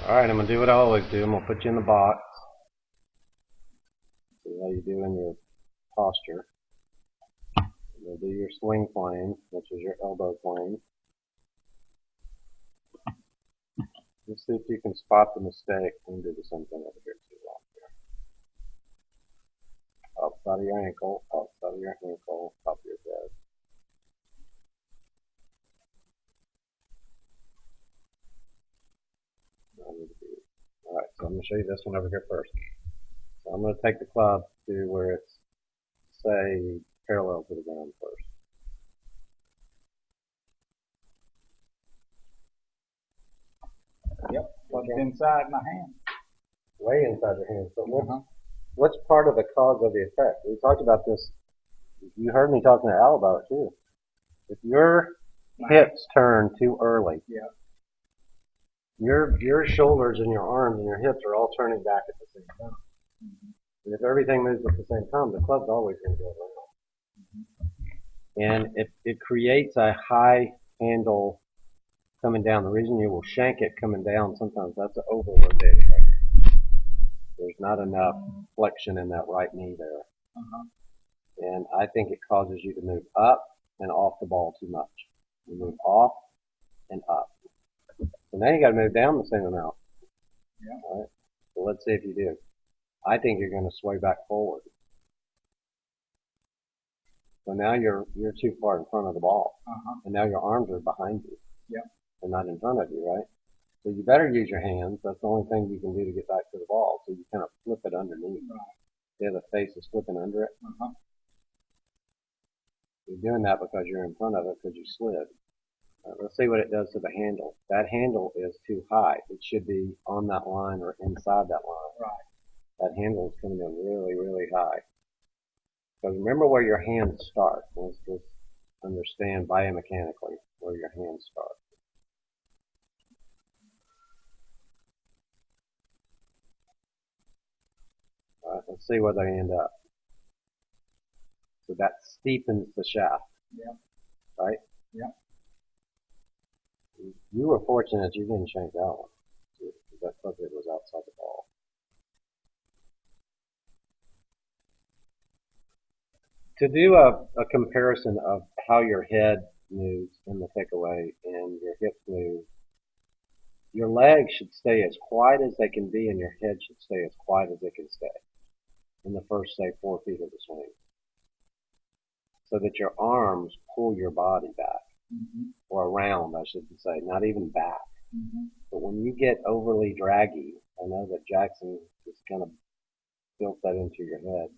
Alright, I'm going to do what I always do. I'm going to put you in the box. See how you do in your posture. You'll do your swing plane, which is your elbow plane. Let's see if you can spot the mistake and do the same thing over here too. Outside of your ankle, outside of your ankle, top of your head. Alright, so I'm going to show you this one over here first. So I'm going to take the club to where it's, say, parallel to the ground first. Yep, plugged inside my hand. Way inside your hand. So what's part of the cause of the effect? We talked about this. You heard me talking to Al about it too. If your hips turn too early, yeah, your shoulders and your arms and your hips are all turning back at the same time. And if everything moves at the same time, the club's always going to go around. And it creates a high handle coming down. The reason you will shank it coming down sometimes, that's an over rotation. There's not enough flexion in that right knee there. And I think it causes you to move up and off the ball too much. You move off and up. So now you got to move down the same amount. Yeah. All right. So let's see if you do. I think you're going to sway back forward. So now you're too far in front of the ball, and now your arms are behind you. Yeah. They're not in front of you, right? So you better use your hands. That's the only thing you can do to get back to the ball. So you kind of flip it underneath. Right. See how the face is flipping under it? You're doing that because you're in front of it because you slid. Let's see what it does to the handle. That handle is too high. It should be on that line or inside that line. Right. That handle is coming in really, really high. Because remember where your hands start. Let's just understand biomechanically where your hands start. All right, let's see where they end up. So that steepens the shaft. Yeah. Right? Yeah. You were fortunate you didn't shank that one. That subject was outside the ball. To do a comparison of how your head moves in the takeaway and your hips move, your legs should stay as quiet as they can be and your head should stay as quiet as it can stay in the first, say, 4 feet of the swing. So that your arms pull your body back, or around, I should say, not even back. But when you get overly draggy, I know that Jackson just kind of built that into your head,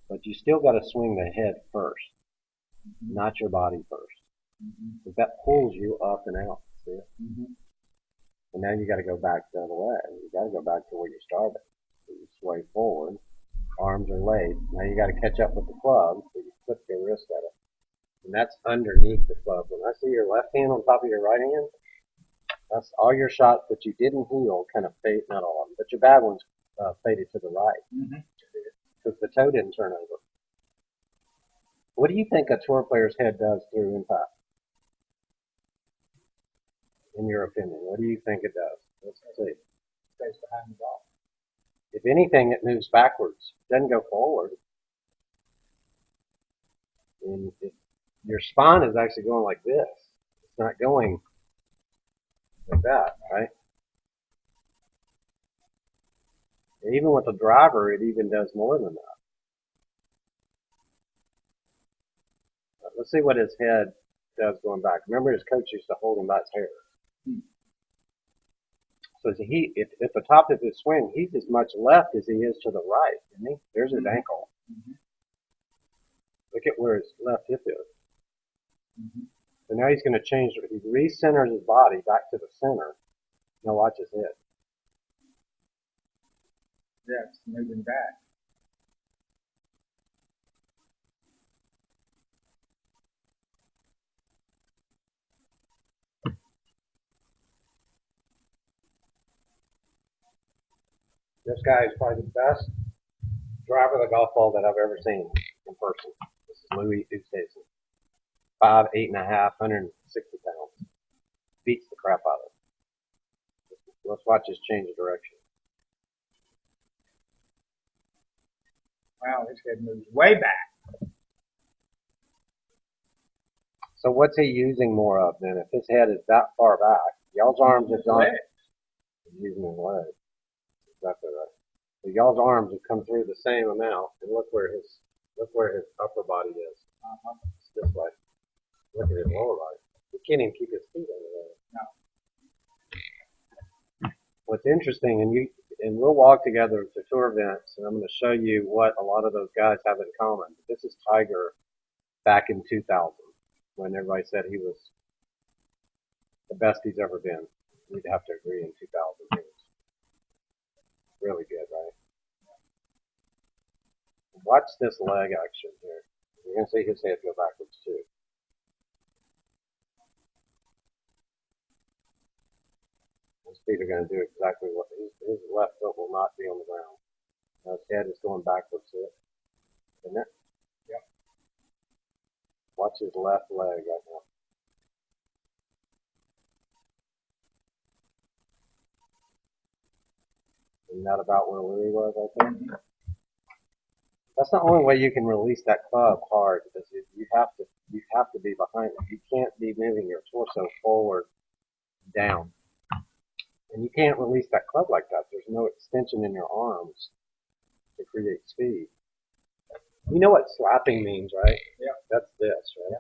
but you still got to swing the head first, not your body first. Because that pulls you up and out. See it? And now you got to go back the other way. You got to go back to where you started. So you sway forward, arms are laid. Now you got to catch up with the club, so you flip your wrist at it. And that's underneath the club. When I see your left hand on top of your right hand, that's all your shots that you didn't heal kind of fade, not all of them, but your bad ones faded to the right. Because the toe didn't turn over. What do you think a tour player's head does through impact? In your opinion, what do you think it does? Let's see. Stays behind the ball. If anything, it moves backwards. It doesn't go forward. And your spine is actually going like this. It's not going like that, right? And even with the driver, it even does more than that. Let's see what his head does going back. Remember, his coach used to hold him by his hair. So at the top of his swing, he's as much left as he is to the right, isn't he? There's his ankle. Look at where his left hip is. So now he's going to change. He recenters his body back to the center. Now watch his head. Yeah, it's moving back. This guy is probably the best driver of the golf ball that I've ever seen in person. This is Louis Oosthuizen. 5'8.5", 160 pounds. Beats the crap out of him. Let's watch his change of direction. Wow, his head moves way back. So what's he using more of then? If his head is that far back, y'all's arms have gone. Legs. He's using his legs. Exactly right. So y'all's arms have come through the same amount, and look where his upper body is. Uh-huh. It's this way. Look at his lower body. He can't even keep his feet under there. No. What's interesting, and we'll walk together to tour events, and I'm going to show you what a lot of those guys have in common. This is Tiger back in 2000, when everybody said he was the best he's ever been. We'd have to agree in 2000 he was really good, right? Watch this leg action here. You're going to see his head go backwards too. His feet are going to do exactly what his left foot will not be on the ground. Now his head is going backwards here, isn't it? Yep. Watch his left leg right now. Isn't that about where Louis was, I think? That's the only way you can release that club hard, because you have to be behind it. You can't be moving your torso forward, down, and you can't release that club like that. There's no extension in your arms to create speed. You know what slapping means, right? Yeah. That's this, right?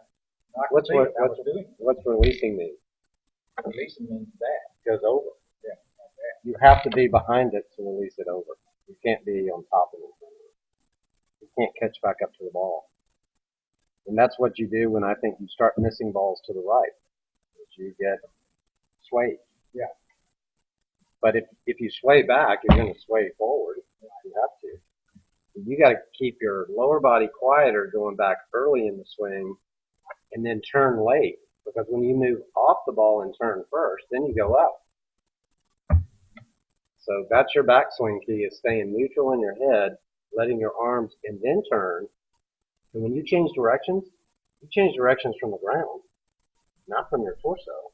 I What's can see what- I was doing. What's releasing mean? Releasing means that. It goes over. Yeah, like that. You have to be behind it to release it over. You can't be on top of it. You can't catch back up to the ball. And that's what you do when I think you start missing balls to the right, is you get swayed. Yeah. But if you sway back, you're going to sway forward. You have to. You got to keep your lower body quieter going back early in the swing and then turn late. Because when you move off the ball and turn first, then you go up. So that's your backswing key, is staying neutral in your head, letting your arms and then turn. And when you change directions from the ground, not from your torso.